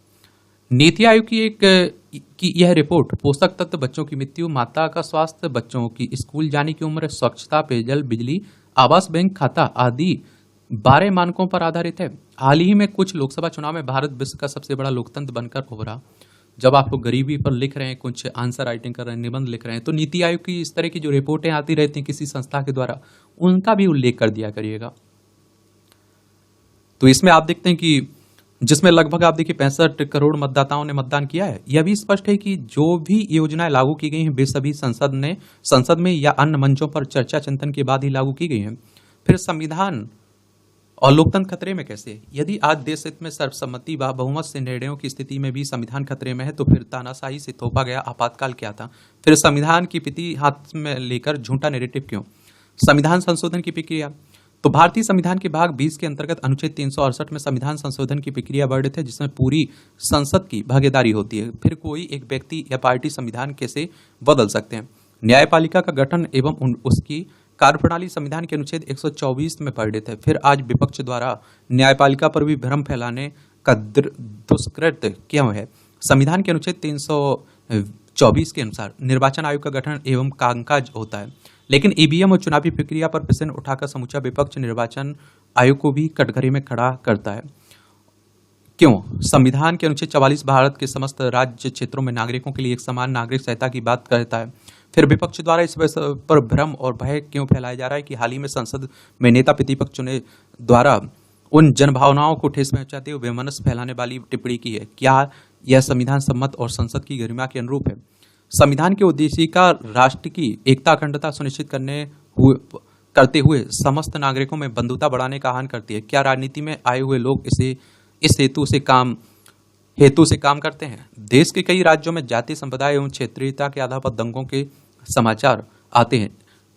Speaker 1: नीति आयोग की यह रिपोर्ट पोषक तत्व, बच्चों की मृत्यु, माता का स्वास्थ्य, बच्चों की स्कूल जाने की उम्र, स्वच्छता, पेयजल, बिजली, आवास, बैंक खाता आदि 12 मानकों पर आधारित है। हाल ही में कुछ लोकसभा चुनाव में भारत विश्व का सबसे बड़ा लोकतंत्र बनकर उभरा। जब आप लोग गरीबी पर लिख रहे हैं, कुछ आंसर राइटिंग कर रहे हैं, निबंध लिख रहे हैं, तो नीति आयोग की इस तरह की जो रिपोर्टें आती रहती हैं किसी संस्था के द्वारा, उनका भी उल्लेख कर दिया करिएगा। तो इसमें आप देखते हैं कि जिसमें लगभग आप देखिए 65 करोड़ मतदाताओं ने मतदान किया है। यह भी स्पष्ट है कि जो भी योजनाएं लागू की गई हैं वे सभी संसद में या अन्य मंचों पर चर्चा चिंतन के बाद ही लागू की गई हैं। फिर संविधान और लोकतंत्र खतरे में कैसे? यदि आज देश हित में सर्वसम्मति व बहुमत से निर्णयों की स्थिति में भी संविधान खतरे में है, तो फिर तानाशाही से थोपा गया आपातकाल क्या था? फिर संविधान की पीति हाथ में लेकर झूठा नैरेटिव क्यों? संविधान संशोधन की प्रक्रिया तो भारतीय संविधान के भाग 20 के अंतर्गत अनुच्छेद 368 में संविधान संशोधन की प्रक्रिया वर्णित है, जिसमें पूरी संसद की भागीदारी होती है। फिर कोई एक व्यक्ति या पार्टी संविधान कैसे बदल सकते हैं? न्यायपालिका का गठन एवं उसकी कार्यप्रणाली संविधान के अनुच्छेद 124 में वर्णित है। फिर आज विपक्ष द्वारा न्यायपालिका पर भी भ्रम फैलाने का दुष्कृत्य क्यों है? संविधान के अनुच्छेद 324 के अनुसार निर्वाचन आयोग का गठन एवं कामकाज होता है, लेकिन ईवीएम और चुनावी प्रक्रिया पर प्रश्न उठाकर समूचा विपक्ष निर्वाचन आयोग को भी कटघरे में खड़ा करता है। क्यों? संविधान के अनुच्छेद 44 भारत के समस्त राज्य क्षेत्रों में नागरिकों के लिए एक समान नागरिक संहिता की बात करता है। फिर विपक्ष द्वारा इस पर भ्रम और भय क्यों फैलाया जा रहा है कि हाल ही में संसद में नेता प्रतिपक्ष चुने द्वारा उन जनभावनाओं को ठेस पहुंचाते हुए वैमनस्य फैलाने वाली टिप्पणी की है? क्या यह संविधान सम्मत और संसद की गरिमा के अनुरूप है? संविधान के उद्देश्य का राष्ट्र की एकता अखंडता सुनिश्चित करते हुए समस्त नागरिकों में बंधुता बढ़ाने का आह्वान करती है। क्या राजनीति में आए हुए लोग इस हेतु से काम करते हैं? देश के कई राज्यों में जाति, संप्रदाय एवं क्षेत्रीयता के आधार पर दंगों के समाचार आते हैं,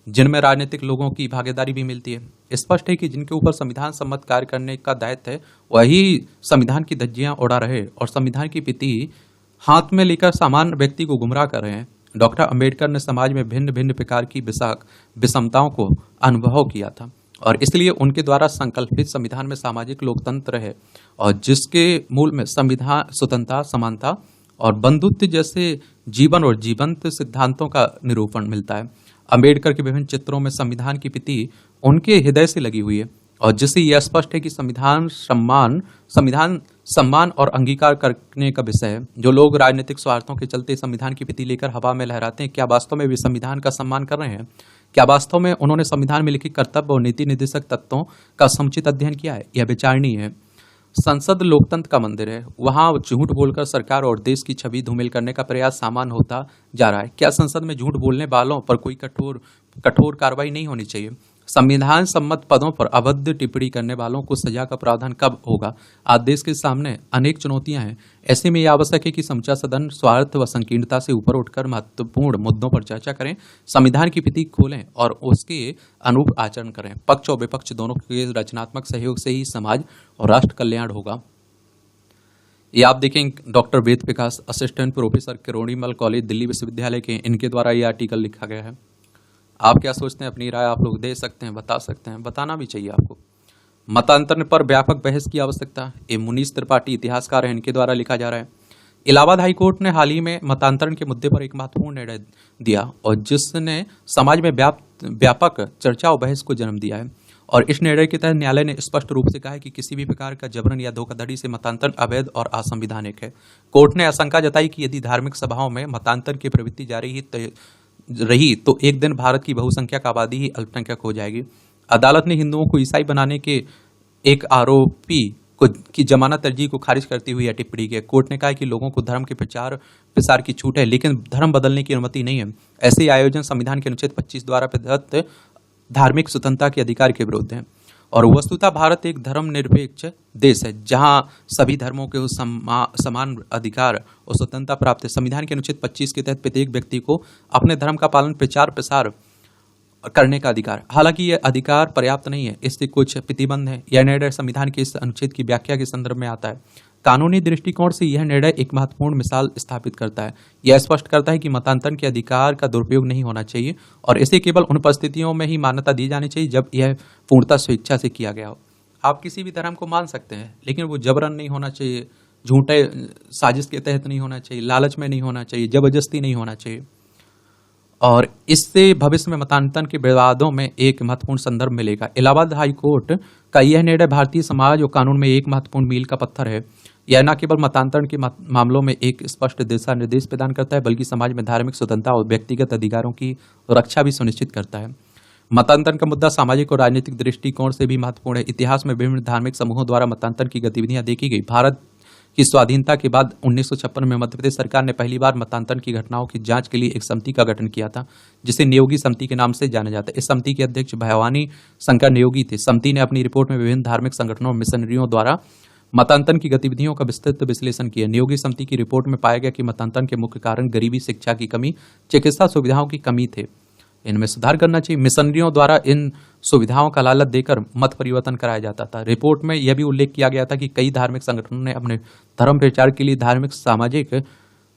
Speaker 1: जिनमें राजनीतिक लोगों की भागीदारी भी मिलती है। स्पष्ट है कि जिनके ऊपर संविधान सम्मत कार्य करने का दायित्व है, वही संविधान की धज्जियां उड़ा रहे और संविधान की पीति हाथ में लेकर सामान्य व्यक्ति को गुमराह कर रहे हैं। डॉक्टर अंबेडकर ने समाज में भिन्न भिन्न प्रकार की विषमताओं को अनुभव किया था और इसलिए उनके द्वारा संकल्पित संविधान में सामाजिक लोकतंत्र है और जिसके मूल में संविधान स्वतंत्रता, समानता और बंधुत्व जैसे जीवन और जीवंत सिद्धांतों का निरूपण मिलता है। अंबेडकर के विभिन्न चित्रों में संविधान की पीति उनके हृदय से लगी हुई है और जिससे यह स्पष्ट है कि संविधान सम्मान और अंगीकार करने का विषय है। जो लोग राजनीतिक स्वार्थों के चलते संविधान की पीति लेकर हवा में लहराते हैं, क्या वास्तव में वे संविधान का सम्मान कर रहे हैं? क्या वास्तव में उन्होंने संविधान में लिखित कर्तव्य और नीति निर्देशक तत्वों का समुचित अध्ययन किया है? यह विचारणीय है। संसद लोकतंत्र का मंदिर है, वहां झूठ बोलकर सरकार और देश की छवि धूमिल करने का प्रयास सामान्य होता जा रहा है। क्या संसद में झूठ बोलने वालों पर कोई कठोर कार्रवाई नहीं होनी चाहिए? संविधान सम्मत पदों पर अभद्र टिप्पणी करने वालों को सजा का प्रावधान कब होगा? आज देश के सामने अनेक चुनौतियां हैं। ऐसे में यह आवश्यक है कि समूचा सदन स्वार्थ व संकीर्णता से ऊपर उठकर महत्वपूर्ण मुद्दों पर चर्चा करें, संविधान की पीति खोलें और उसके अनुरूप आचरण करें। पक्ष और विपक्ष दोनों के रचनात्मक सहयोग से ही समाज और राष्ट्र कल्याण होगा। ये आप देखें doctor Ved Prakash, assistant professor, Kirorimal college, Delhi विश्वविद्यालय के, इनके द्वारा ये आर्टिकल लिखा गया है। आप क्या सोचते हैं? अपनी राय आप लोग दे सकते हैं, बता सकते हैं, बताना भी चाहिए आपको। मतांतरण पर व्यापक बहस की आवश्यकता। ये मुनीश त्रिपाठी इतिहासकार हैं, इनके द्वारा लिखा जा रहा है। इलाहाबाद हाईकोर्ट ने हाल ही में मतांतरण के मुद्दे पर एक महत्वपूर्ण निर्णय दिया और जिसने समाज में व्यापक चर्चा और बहस को जन्म दिया है और इस निर्णय के तहत न्यायालय ने स्पष्ट रूप से कहा है कि किसी भी प्रकार का जबरन या धोखाधड़ी से मतांतर अवैध और असंवैधानिक है। कोर्ट ने आशंका जताई कि यदि धार्मिक सभाओं में मतांतर की प्रवृत्ति जारी रही तो एक दिन भारत की बहुसंख्यक आबादी ही अल्पसंख्यक हो जाएगी। अदालत ने हिंदुओं को ईसाई बनाने के एक आरोपी की जमानत अर्जी को खारिज करती हुई यह टिप्पणी की। कोर्ट ने कहा कि लोगों को धर्म के प्रचार प्रसार की छूट है, लेकिन धर्म बदलने की अनुमति नहीं है। ऐसे आयोजन संविधान के अनुच्छेद 25 द्वारा प्रदत्त धार्मिक स्वतंत्रता के अधिकार के विरुद्ध है। और वस्तुतः भारत एक धर्मनिरपेक्ष देश है जहां सभी धर्मों के समान अधिकार और स्वतंत्रता प्राप्त है। संविधान के अनुच्छेद 25 के तहत प्रत्येक व्यक्ति को अपने धर्म का पालन प्रचार प्रसार करने का अधिकार। हालांकि यह अधिकार पर्याप्त नहीं है, इससे कुछ प्रतिबंध है। यह निर्णय संविधान के इस अनुच्छेद की व्याख्या के संदर्भ में आता है। कानूनी दृष्टिकोण से यह निर्णय एक महत्वपूर्ण मिसाल स्थापित करता है। यह स्पष्ट करता है कि मतांतर के अधिकार का दुरुपयोग नहीं होना चाहिए और इसे केवल उन परिस्थितियों में ही मान्यता दी जानी चाहिए जब यह पूर्णतः स्वेच्छा से किया गया हो। आप किसी भी धर्म को मान सकते हैं, लेकिन वो जबरन नहीं होना चाहिए, झूठे साजिश के तहत नहीं होना चाहिए, लालच में नहीं होना चाहिए, जबरदस्ती नहीं होना चाहिए। और इससे भविष्य में मतांतर के विवादों में एक महत्वपूर्ण संदर्भ मिलेगा। इलाहाबाद हाई कोर्ट का यह निर्णय भारतीय समाज और कानून में एक महत्वपूर्ण मील का पत्थर है। यह न केवल मतांतर के मामलों में एक स्पष्ट दिशा निर्देश प्रदान करता है, बल्कि समाज में धार्मिक स्वतंत्रता और व्यक्तिगत अधिकारों की रक्षा भी सुनिश्चित करता है। मतांतर का मुद्दा सामाजिक और राजनीतिक दृष्टिकोण से भी महत्वपूर्ण है। इतिहास में विभिन्न धार्मिक समूहों द्वारा मतांतर की गतिविधियां देखी गई। भारत की स्वाधीनता के बाद 1956 में मध्य प्रदेश सरकार ने पहली बार मतांतर की घटनाओं की जांच के लिए एक समिति का गठन किया था, जिसे नियोगी समिति के नाम से जाना जाता है। इस समिति के अध्यक्ष भवानी शंकर नियोगी थे। समिति ने अपनी रिपोर्ट में विभिन्न धार्मिक संगठनों और मिशनरियों द्वारा मतांतर की गतिविधियों का विस्तृत विश्लेषण किया। नियोगी समिति की रिपोर्ट में पाया गया कि मतांतर के मुख्य कारण गरीबी, शिक्षा की कमी, चिकित्सा सुविधाओं की कमी थे। इनमें सुधार करना चाहिए। मिशनरियों द्वारा इन सुविधाओं का लालच देकर मत परिवर्तन कराया जाता था। रिपोर्ट में यह भी उल्लेख किया गया था कि कई धार्मिक संगठनों ने अपने धर्म प्रचार के लिए धार्मिक सामाजिक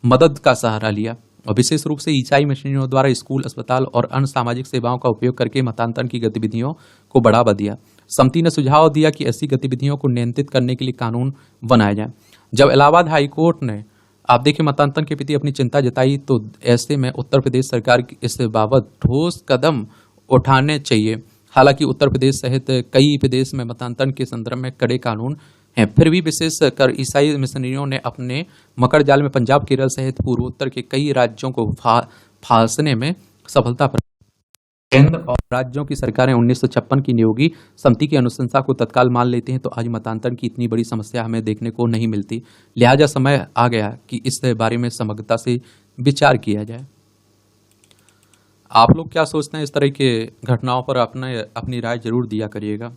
Speaker 1: मदद का सहारा लिया और विशेष रूप से ईसाई मिशनरियों द्वारा स्कूल, अस्पताल और अन्य सामाजिक सेवाओं का उपयोग करके मतांतर की गतिविधियों को बढ़ावा दिया। समिति ने सुझाव दिया कि ऐसी गतिविधियों को नियंत्रित करने के लिए कानून बनाया जाए। जब इलाहाबाद हाई कोर्ट ने आप देखिए मतांतर के प्रति अपनी चिंता जताई, तो ऐसे में उत्तर प्रदेश सरकार की इस बाबत ठोस कदम उठाने चाहिए। हालांकि उत्तर प्रदेश सहित कई प्रदेश में मतांतर के संदर्भ में कड़े कानून हैं, फिर भी विशेषकर ईसाई मिशनरियों ने अपने मकर जाल में पंजाब, केरल सहित पूर्वोत्तर के कई राज्यों को फांसने में सफलता प्राप्त। केंद्र और राज्यों की सरकारें 1956 की नियोगी समिति की अनुशंसा को तत्काल मान लेती हैं, तो आज मतांतर की इतनी बड़ी समस्या हमें देखने को नहीं मिलती। लिहाजा समय आ गया कि इस बारे में समग्रता से विचार किया जाए। आप लोग क्या सोचते हैं इस तरह के घटनाओं पर? अपनी राय जरूर दिया करिएगा।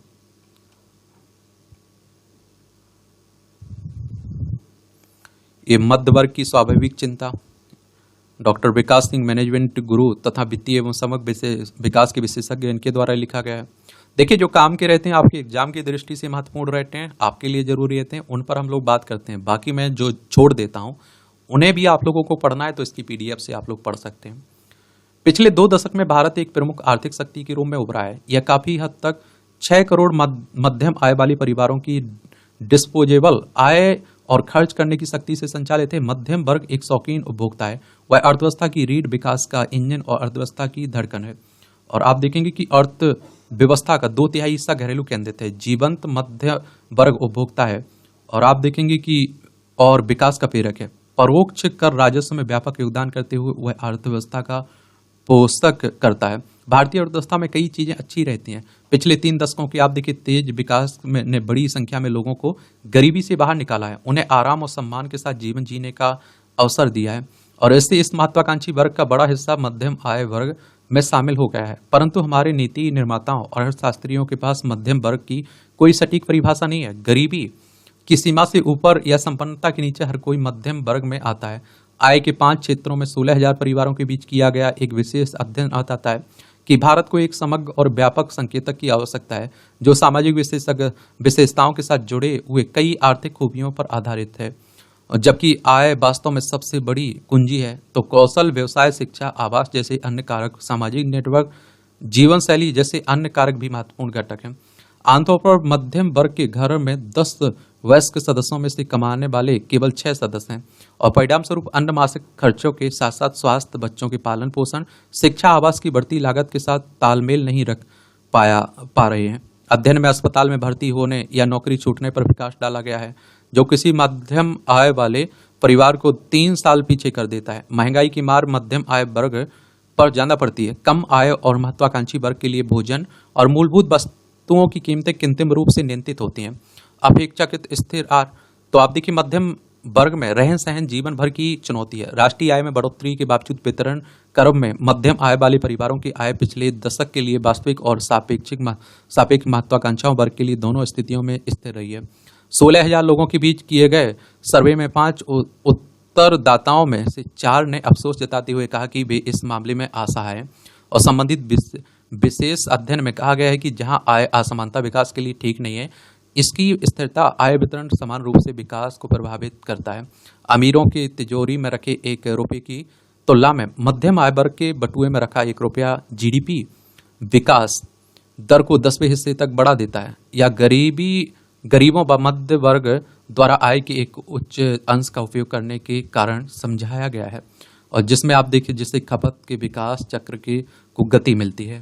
Speaker 1: ये मध्य वर्ग की स्वाभाविक चिंता। डॉक्टर विकास सिंह, मैनेजमेंट गुरु तथा वित्तीय एवं समग्र विकास के विशेषज्ञ, इनके द्वारा लिखा गया है। देखिए, जो काम के रहते हैं आपके एग्जाम की दृष्टि से महत्वपूर्ण रहते हैं, आपके लिए जरूरी रहते हैं, उन पर हम लोग बात करते हैं। बाकी मैं जो छोड़ देता हूं उन्हें भी आप लोगों को पढ़ना है तो इसकी PDF से आप लोग पढ़ सकते हैं। पिछले 2 दशक में भारत एक प्रमुख आर्थिक शक्ति के रूप में उभरा है। यह काफी हद तक 6 करोड़ मध्यम आय वाले परिवारों की डिस्पोजेबल आय और खर्च करने की शक्ति से संचालित है। मध्यम वर्ग एक शौकीन उपभोक्ता है। वह अर्थव्यवस्था की रीढ़, विकास का इंजन और अर्थव्यवस्था की धड़कन है। और आप देखेंगे कि अर्थव्यवस्था का 2/3 हिस्सा घरेलू केंद्रित है। जीवंत मध्य वर्ग उपभोक्ता है और आप देखेंगे कि और विकास का प्रेरक है। परोक्ष कर राजस्व में व्यापक योगदान करते हुए वह अर्थव्यवस्था का पोषक करता है। भारतीय अर्थव्यवस्था में कई चीजें अच्छी रहती हैं। पिछले 3 दशकों की आप देखिए तेज विकास ने बड़ी संख्या में लोगों को गरीबी से बाहर निकाला है, उन्हें आराम और सम्मान के साथ जीवन जीने का अवसर दिया है और इससे इस महत्वाकांक्षी वर्ग का बड़ा हिस्सा मध्यम आय वर्ग में शामिल हो गया है। परंतु हमारे नीति निर्माताओं और अर्थशास्त्रियों के पास मध्यम वर्ग की कोई सटीक परिभाषा नहीं है। गरीबी की सीमा से ऊपर या संपन्नता के नीचे हर कोई मध्यम वर्ग में आता है। आय के 5 क्षेत्रों में 16,000 परिवारों के बीच किया गया एक विशेष अध्ययन बताता है कि भारत को एक समग्र और व्यापक संकेतक की आवश्यकता है जो सामाजिक विशेषताओं के साथ जुड़े हुए कई आर्थिक खूबियों पर आधारित है। जबकि आय वास्तव में सबसे बड़ी कुंजी है, तो कौशल, व्यवसाय, शिक्षा, आवास जैसे अन्य कारक, सामाजिक नेटवर्क, जीवन शैली जैसे अन्य कारक भी महत्वपूर्ण घटक हैं। आमतौर पर मध्यम वर्ग के घर में 10 वयस्क सदस्यों में से कमाने वाले केवल 6 सदस्य हैं और परिणाम स्वरूप अन्य मासिक खर्चों के साथ साथ स्वास्थ्य, बच्चों के पालन पोषण, शिक्षा, आवास की बढ़ती लागत के साथ तालमेल नहीं रख पा रहे हैं। अध्ययन में अस्पताल में भर्ती होने या नौकरी छूटने पर प्रकाश डाला गया है, जो किसी मध्यम आय वाले परिवार को 3 साल पीछे कर देता है। महंगाई की मार मध्यम आय वर्ग पर ज्यादा पड़ती है। कम आय और महत्वाकांक्षी वर्ग के लिए भोजन और मूलभूत वस्तुओं की कीमतें कृत्रिम रूप से नियंत्रित होती हैं। अपेक्षाकृत स्थिर आर, तो आप देखिए मध्यम वर्ग में रहन सहन जीवन भर की चुनौती है। राष्ट्रीय आय में बढ़ोतरी के बावजूद वितरण कर्व में मध्यम आय वाले परिवारों की आय पिछले दशक के लिए वास्तविक और सापेक्ष महत्वाकांक्षाओं वर्ग के लिए दोनों स्थितियों में स्थिर रही है। 16,000 लोगों के बीच किए गए सर्वे में 5 उत्तरदाताओं में से 4 ने अफसोस जताते हुए कहा कि वे इस मामले में असहाय हैं। और संबंधित विशेष अध्ययन में कहा गया है कि जहां आय असमानता विकास के लिए ठीक नहीं है, इसकी स्थिरता आय वितरण समान रूप से विकास को प्रभावित करता है। अमीरों के तिजोरी में रखे 1 रुपये की तुलना में मध्यम आय वर्ग के बटुए में रखा 1 रुपया जीडीपी विकास दर को 10वें हिस्से तक बढ़ा देता है, या गरीबों व मध्य वर्ग द्वारा आय के एक उच्च अंश का उपयोग करने के कारण समझाया गया है, और जिसमें आप देखिए जिससे खपत के विकास चक्र को गति मिलती है।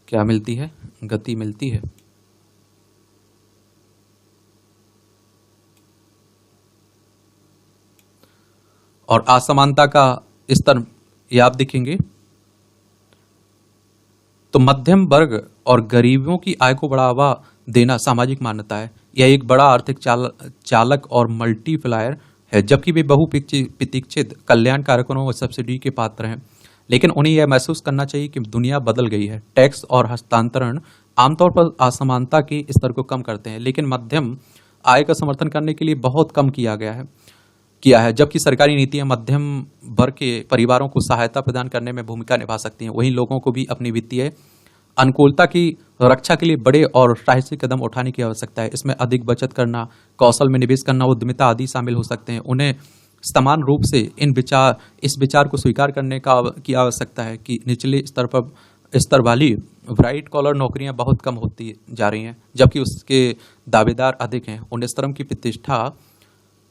Speaker 1: क्या मिलती है? गति मिलती है। और असमानता का स्तर ये आप देखेंगे तो मध्यम वर्ग और गरीबों की आय को बढ़ावा देना सामाजिक मान्यता है। यह एक बड़ा आर्थिक चालक और मल्टीप्लायर है, जबकि वे बहुप्रतीक्षित कल्याण कार्यक्रमों और सब्सिडी के पात्र हैं। लेकिन उन्हें यह महसूस करना चाहिए कि दुनिया बदल गई है। टैक्स और हस्तांतरण आमतौर पर असमानता के स्तर को कम करते हैं, लेकिन मध्यम आय का समर्थन करने के लिए बहुत कम किया है, जबकि सरकारी नीतियां मध्यम वर्ग के परिवारों को सहायता प्रदान करने में भूमिका निभा सकती हैं। वहीं लोगों को भी अपनी वित्तीय अनुकूलता की रक्षा के लिए बड़े और साहसिक कदम उठाने की आवश्यकता है। इसमें अधिक बचत करना, कौशल में निवेश करना, उद्यमिता आदि शामिल हो सकते हैं। उन्हें समान रूप से इस विचार को स्वीकार करने की आवश्यकता है कि निचले स्तर वाली व्हाइट कॉलर नौकरियां बहुत कम होती जा रही हैं, जबकि उसके दावेदार अधिक हैं। उन्हें श्रम की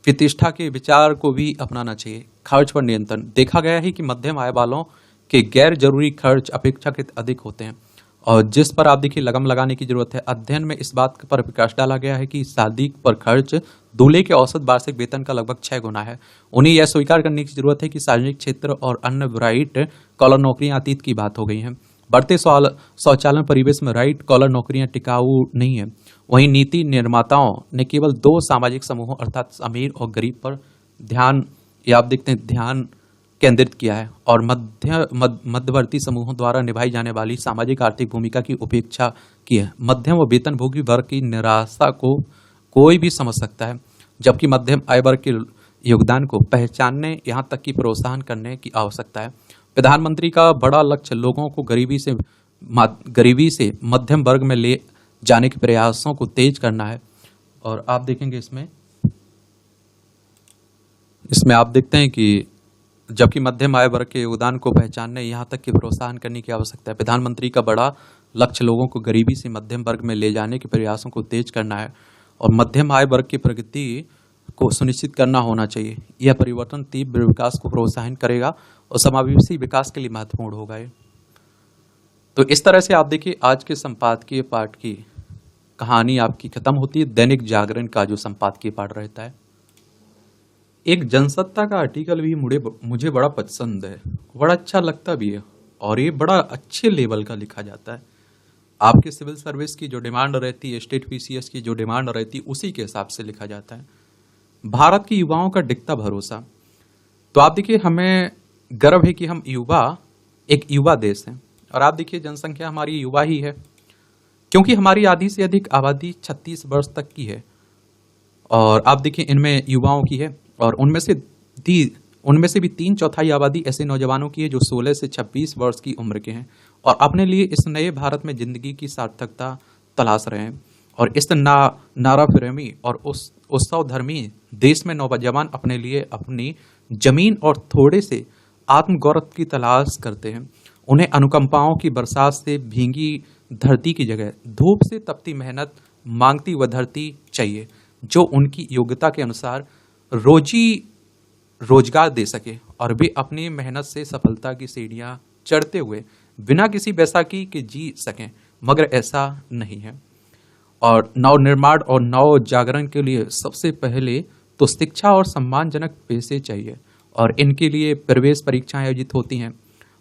Speaker 1: प्रतिष्ठा के विचार को भी अपनाना चाहिए। खर्च पर नियंत्रण, देखा गया है कि मध्यम आय वालों के गैर जरूरी खर्च अपेक्षाकृत अधिक होते हैं, और जिस पर आप देखिए लगम लगाने की जरूरत है। अध्ययन में इस बात पर प्रकाश डाला गया है कि शादी पर खर्च दूल्हे के औसत वार्षिक वेतन का लगभग 6 गुना है। उन्हें यह स्वीकार करने की जरूरत है कि सार्वजनिक क्षेत्र और अन्य व्हाइट कॉलर नौकरियां अतीत की बात हो गई हैं। बढ़ते शौचालन परिवेश में व्हाइट कॉलर नौकरियां टिकाऊ नहीं है। वहीं नीति निर्माताओं ने केवल 2 सामाजिक समूहों अर्थात अमीर और गरीब पर ध्यान केंद्रित किया है, और मध्यवर्ती समूहों द्वारा निभाई जाने वाली सामाजिक आर्थिक भूमिका की उपेक्षा की है। मध्यम व वेतनभोगी वर्ग की निराशा को कोई भी समझ सकता है, जबकि मध्यम आय वर्ग के योगदान को पहचानने यहाँ तक कि प्रोत्साहन करने की आवश्यकता है। प्रधानमंत्री का बड़ा लक्ष्य लोगों को गरीबी से मध्यम वर्ग में ले जाने के प्रयासों को तेज करना है। और आप देखेंगे इसमें आप देखते हैं कि जबकि मध्यम आय वर्ग के योगदान को पहचानने यहाँ तक कि प्रोत्साहन करने की आवश्यकता है। प्रधानमंत्री का बड़ा लक्ष्य लोगों को गरीबी से मध्यम वर्ग में ले जाने के प्रयासों को तेज करना है, और मध्यम आय वर्ग की प्रगति को सुनिश्चित करना होना चाहिए। यह परिवर्तन तीव्र विकास को प्रोत्साहन करेगा और समावेशी विकास के लिए महत्वपूर्ण होगा। तो इस तरह से आप देखिए आज के संपादकीय पाठ की कहानी आपकी खत्म होती है। दैनिक जागरण का जो संपादकीय पाठ रहता है, एक जनसत्ता का आर्टिकल भी मुझे बड़ा पसंद है, बड़ा अच्छा लगता भी है, और ये बड़ा अच्छे लेवल का लिखा जाता है। आपके सिविल सर्विस की जो डिमांड रहती है, स्टेट पीसीएस की जो डिमांड रहती है, उसी के हिसाब से लिखा जाता है। भारत की युवाओं का दिखता भरोसा, तो आप देखिए हमें गर्व है कि हम एक युवा देश है, और आप देखिए जनसंख्या हमारी युवा ही है, क्योंकि हमारी आधी से अधिक आबादी 36 वर्ष तक की है, और आप देखिए इनमें युवाओं की है, और उनमें से भी 3/4 आबादी ऐसे नौजवानों की है जो 16 से 26 वर्ष की उम्र के हैं, और अपने लिए इस नए भारत में जिंदगी की सार्थकता तलाश रहे हैं। और इस नारा प्रेमी और उस उत्सव धर्मी देश में नौजवान अपने लिए अपनी जमीन और थोड़े से आत्मगौरव की तलाश करते हैं। उन्हें अनुकंपाओं की बरसात से भींगी धरती की जगह धूप से तपती मेहनत मांगती वह धरती चाहिए, जो उनकी योग्यता के अनुसार रोजगार दे सके, और वे अपनी मेहनत से सफलता की सीढ़ियां चढ़ते हुए बिना किसी बैसाखी के जी सकें, मगर ऐसा नहीं है। और नव निर्माण और नव जागरण के लिए सबसे पहले तो शिक्षा और सम्मानजनक पेशे चाहिए, और इनके लिए प्रवेश परीक्षाएं आयोजित होती हैं,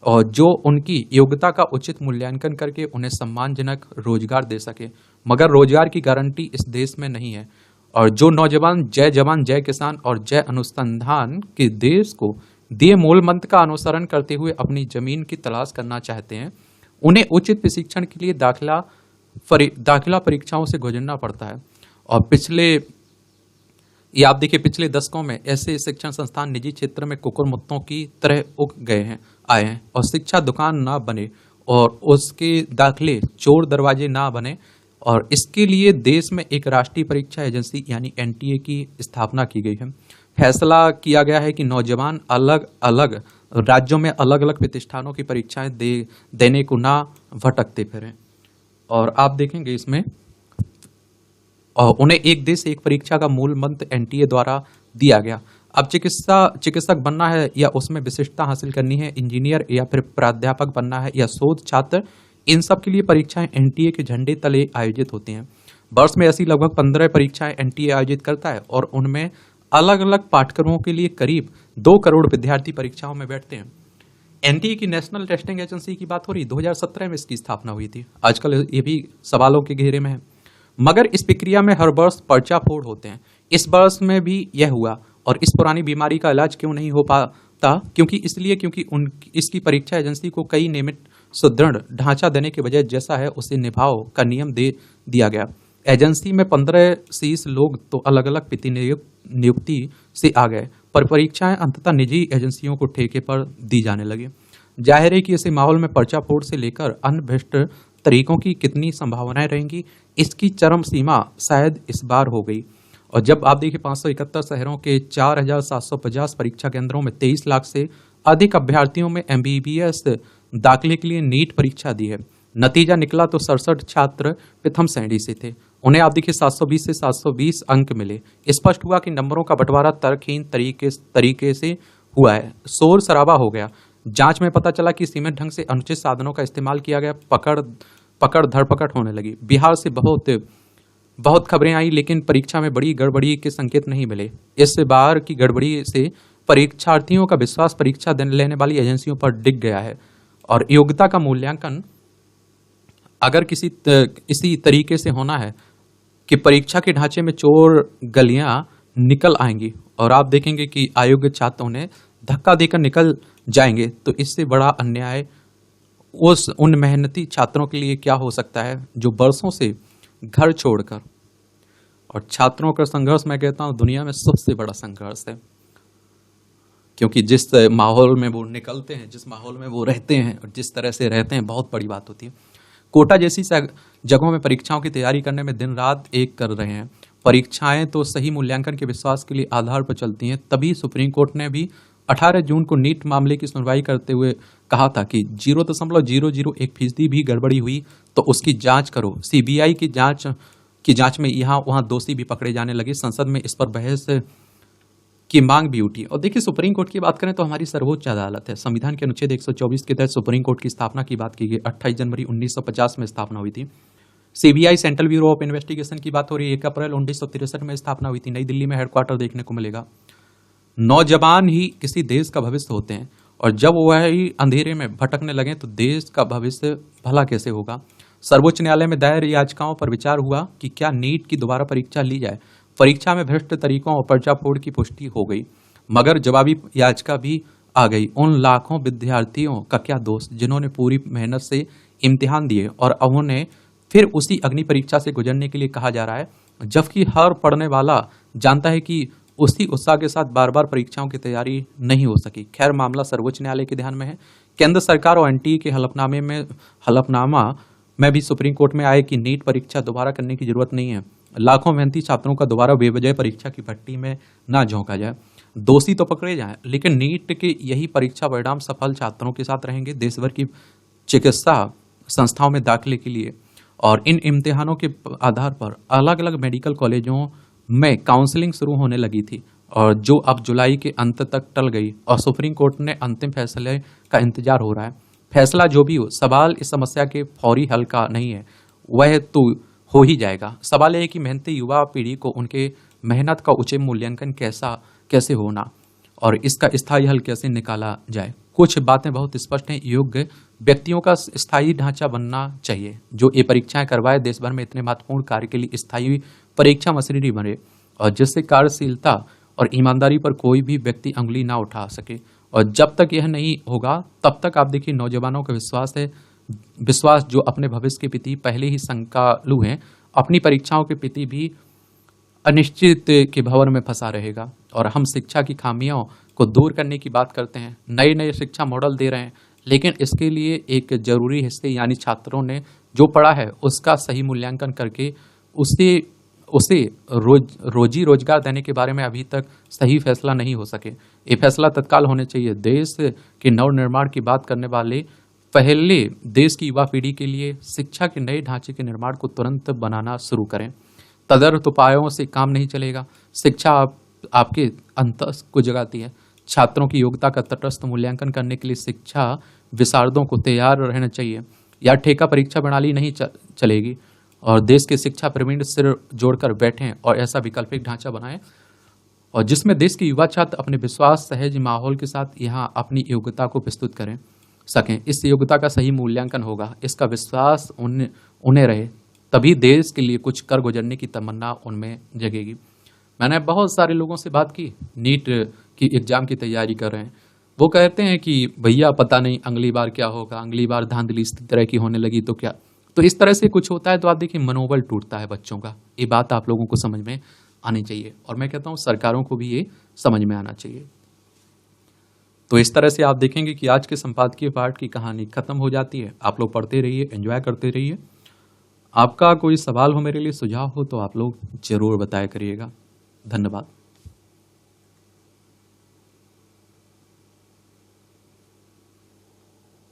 Speaker 1: और जो उनकी योग्यता का उचित मूल्यांकन करके उन्हें सम्मानजनक रोजगार दे सके। मगर रोजगार की गारंटी इस देश में नहीं है, और जो नौजवान जय किसान और जय अनुसंधान के देश को दिए मूल मंत्र का अनुसरण करते हुए अपनी जमीन की तलाश करना चाहते हैं, उन्हें उचित प्रशिक्षण के लिए दाखिला परीक्षाओं से गुजरना पड़ता है। और ये आप देखिए, पिछले दशकों में ऐसे शिक्षण संस्थान निजी क्षेत्र में कुकुरमुत्तों की तरह उग गए हैं, आए हैं, और शिक्षा दुकान ना बने और उसके दाखिले चोर दरवाजे ना बने, और इसके लिए देश में एक राष्ट्रीय परीक्षा एजेंसी यानी एनटीए की स्थापना की गई है। फैसला किया गया है कि नौजवान अलग अलग राज्यों में अलग अलग प्रतिष्ठानों की परीक्षाएं देने को ना भटकते फिरें। और आप देखेंगे इसमें और उन्हें एक देश एक परीक्षा का मूल मंत्र एनटीए द्वारा दिया गया। अब चिकित्सक बनना है या उसमें विशिष्टता हासिल करनी है, इंजीनियर या फिर प्राध्यापक बनना है या शोध छात्र, इन सब के लिए परीक्षाएं एनटीए के झंडे तले आयोजित होती हैं। वर्ष में ऐसी लगभग 15 परीक्षाएं एनटीए आयोजित करता है, और उनमें अलग अलग पाठ्यक्रमों के लिए करीब 2 करोड़ विद्यार्थी परीक्षाओं में बैठते हैं। एनटीए की नेशनल टेस्टिंग एजेंसी की बात हो रही, 2017 में इसकी स्थापना हुई थी। आजकल ये भी सवालों के घेरे में है, मगर इस प्रक्रिया में हर वर्ष पर्चा फोड़ होते हैं। इस वर्ष में भी यह हुआ, और इस पुरानी बीमारी का इलाज क्यों नहीं हो पाता? क्योंकि इसकी परीक्षा एजेंसी को कई नियमित सुदृढ़ ढांचा देने के बजाय जैसा है उसे निभाओ का नियम दे दिया गया। एजेंसी में 15 शीर्ष लोग तो अलग अलग नियुक्ति से आ गए, पर परीक्षाएं अंततः निजी एजेंसियों को ठेके पर दी जाने लगी। जाहिर है कि ऐसे माहौल में पर्चा फोड़ से लेकर अन्य भ्रष्ट तरीकों की कितनी संभावनाएं रहेंगी, इसकी चरम सीमा शायद इस बार हो गई। और जब आप देखिए 571 शहरों के 4750 परीक्षा केंद्रों में 23 लाख से अधिक अभ्यर्थियों में एमबीबीएस दाखिले के लिए नीट परीक्षा दी है। नतीजा निकला तो 67 छात्र प्रथम श्रेणी से थे, उन्हें आप देखिए 720 से 720 अंक मिले। स्पष्ट हुआ कि नंबरों का बंटवारा तर्कहीन तरीके से हुआ है, शोर शराबा हो गया। जांच में पता चला कि सीमित ढंग से अनुचित साधनों का इस्तेमाल किया गया, पकड़ धरपकड़ होने लगी। बिहार से बहुत खबरें आई, लेकिन परीक्षा में बड़ी गड़बड़ी के संकेत नहीं मिले। इस बार की गड़बड़ी से परीक्षार्थियों का विश्वास परीक्षा लेने वाली एजेंसियों पर डिग गया है, और योग्यता का मूल्यांकन अगर इसी तरीके से होना है कि परीक्षा के ढांचे में चोर गलियां निकल आएंगी और आप देखेंगे कि अयोग्य छात्र उन्हें धक्का देकर निकल जाएंगे, तो इससे बड़ा अन्याय उन मेहनती छात्रों के लिए क्या हो सकता है जो वर्षों से घर छोड़कर, और छात्रों का संघर्ष मैं कहता हूं दुनिया में सबसे बड़ा संघर्ष है, क्योंकि जिस माहौल में वो निकलते हैं, जिस माहौल में वो रहते हैं और जिस तरह से रहते हैं, बहुत बड़ी बात होती है। कोटा जैसी जगहों में परीक्षाओं की तैयारी करने में दिन रात एक कर रहे हैं। परीक्षाएं तो सही मूल्यांकन के विश्वास के लिए आधार पर चलती हैं। तभी सुप्रीम कोर्ट ने भी 18 जून को नीट मामले की सुनवाई करते हुए कहा था कि 0.001% भी गड़बड़ी हुई तो उसकी जांच करो। सीबीआई की जांच में यहाँ वहाँ दोषी भी पकड़े जाने लगे। संसद में इस पर बहस की मांग भी उठी। और देखिए, सुप्रीम कोर्ट की बात करें तो हमारी सर्वोच्च अदालत है। संविधान के अनुच्छेद 124 के तहत सुप्रीम कोर्ट की स्थापना की बात की गई। 28 जनवरी 1950 में स्थापना हुई थी। CBI central bureau of investigation की बात हो रही है, 1 अप्रैल 1963 में स्थापना हुई थी। नई दिल्ली में हेडक्वार्टर देखने को मिलेगा। नौजवान ही किसी देश का भविष्य होते हैं, और जब वह ही अंधेरे में भटकने लगे तो देश का भविष्य भला कैसे होगा। सर्वोच्च न्यायालय में दायर याचिकाओं पर विचार हुआ कि क्या नीट की दोबारा परीक्षा ली जाए। परीक्षा में भ्रष्ट तरीकों और पर्चा फोड़ की पुष्टि हो गई, मगर जवाबी याचिका भी आ गई। उन लाखों विद्यार्थियों का क्या दोष जिन्होंने पूरी मेहनत से इम्तिहान दिए और अब उन्हें फिर उसी अग्नि परीक्षा से गुजरने के लिए कहा जा रहा है, जबकि हर पढ़ने वाला जानता है कि उसी उत्साह के साथ बार बार परीक्षाओं की तैयारी नहीं हो सकी। खैर, मामला सर्वोच्च न्यायालय के ध्यान में है। केंद्र सरकार और एनटीए के हलफनामा में भी सुप्रीम कोर्ट में आए कि नीट परीक्षा दोबारा करने की जरूरत नहीं है। लाखों मेहनती छात्रों का दोबारा बेवजह परीक्षा की भट्टी में ना झोंका जाए। दोषी तो पकड़े जाएं, लेकिन नीट के यही परीक्षा परिणाम सफल छात्रों के साथ रहेंगे देश भर की चिकित्सा संस्थाओं में दाखिले के लिए। और इन इम्तिहानों के आधार पर अलग अलग मेडिकल कॉलेजों में काउंसलिंग शुरू होने लगी थी, और जो अब जुलाई के अंत तक टल गई, और सुप्रीम कोर्ट ने अंतिम फैसले का इंतजार हो रहा है। फैसला जो भी हो, सवाल इस समस्या के फौरी हल का नहीं है, वह तो हो ही जाएगा। सवाल यह है कि मेहनती युवा पीढ़ी को उनके मेहनत का उचित मूल्यांकन कैसे होना और इसका स्थायी हल कैसे निकाला जाए। कुछ बातें बहुत स्पष्ट हैं। योग्य व्यक्तियों का स्थायी ढांचा बनना चाहिए जो ये परीक्षाएं करवाए। देश भर में इतने महत्वपूर्ण कार्य के लिए स्थायी परीक्षा मशीनरी बने और जिससे कार्यशीलता और ईमानदारी पर कोई भी व्यक्ति अंगुली ना उठा सके। और जब तक यह नहीं होगा तब तक आप देखिए नौजवानों का विश्वास जो अपने भविष्य के प्रति पहले ही शंकालु हैं, अपनी परीक्षाओं के प्रति भी अनिश्चित के भंवर में फंसा रहेगा। और हम शिक्षा की खामियों को दूर करने की बात करते हैं, नए नए शिक्षा मॉडल दे रहे हैं, लेकिन इसके लिए एक जरूरी हिस्से यानी छात्रों ने जो पढ़ा है उसका सही मूल्यांकन करके उसे उसे रोजी रोजगार देने के बारे में अभी तक सही फैसला नहीं हो सके। ये फैसला तत्काल होने चाहिए। देश के नवनिर्माण की बात करने वाले पहले देश की युवा पीढ़ी के लिए शिक्षा के नए ढांचे के निर्माण को तुरंत बनाना शुरू करें। तदर्थ उपायों से काम नहीं चलेगा। शिक्षा आपके अंतस को जगाती है। छात्रों की योग्यता का तटस्थ मूल्यांकन करने के लिए शिक्षा विशारदों को तैयार रहना चाहिए या ठेका परीक्षा प्रणाली नहीं चलेगी। और देश के शिक्षा प्रवीण सिर जोड़कर बैठें और ऐसा वैकल्पिक ढांचा बनाएं और जिसमें देश के युवा छात्र अपने विश्वास सहज माहौल के साथ यहाँ अपनी योग्यता को प्रस्तुत करें सकें। इस योग्यता का सही मूल्यांकन होगा, इसका विश्वास उन्हें रहे, तभी देश के लिए कुछ कर गुजरने की तमन्ना उनमें जगेगी। मैंने बहुत सारे लोगों से बात की, नीट की एग्जाम की तैयारी कर रहे हैं। वो कहते हैं कि भैया पता नहीं अगली बार क्या होगा, अगली बार धांधली इस तरह की होने लगी तो क्या। तो इस तरह से कुछ होता है तो आप देखिए मनोबल टूटता है बच्चों का। ये बात आप लोगों को समझ में आनी चाहिए और मैं कहता हूँ सरकारों को भी ये समझ में आना चाहिए। तो इस तरह से आप देखेंगे कि आज के संपादकीय पाठ की कहानी खत्म हो जाती है। आप लोग पढ़ते रहिए, एंजॉय करते रहिए। आपका कोई सवाल हो, मेरे लिए सुझाव हो तो आप लोग जरूर बताया करिएगा। धन्यवाद।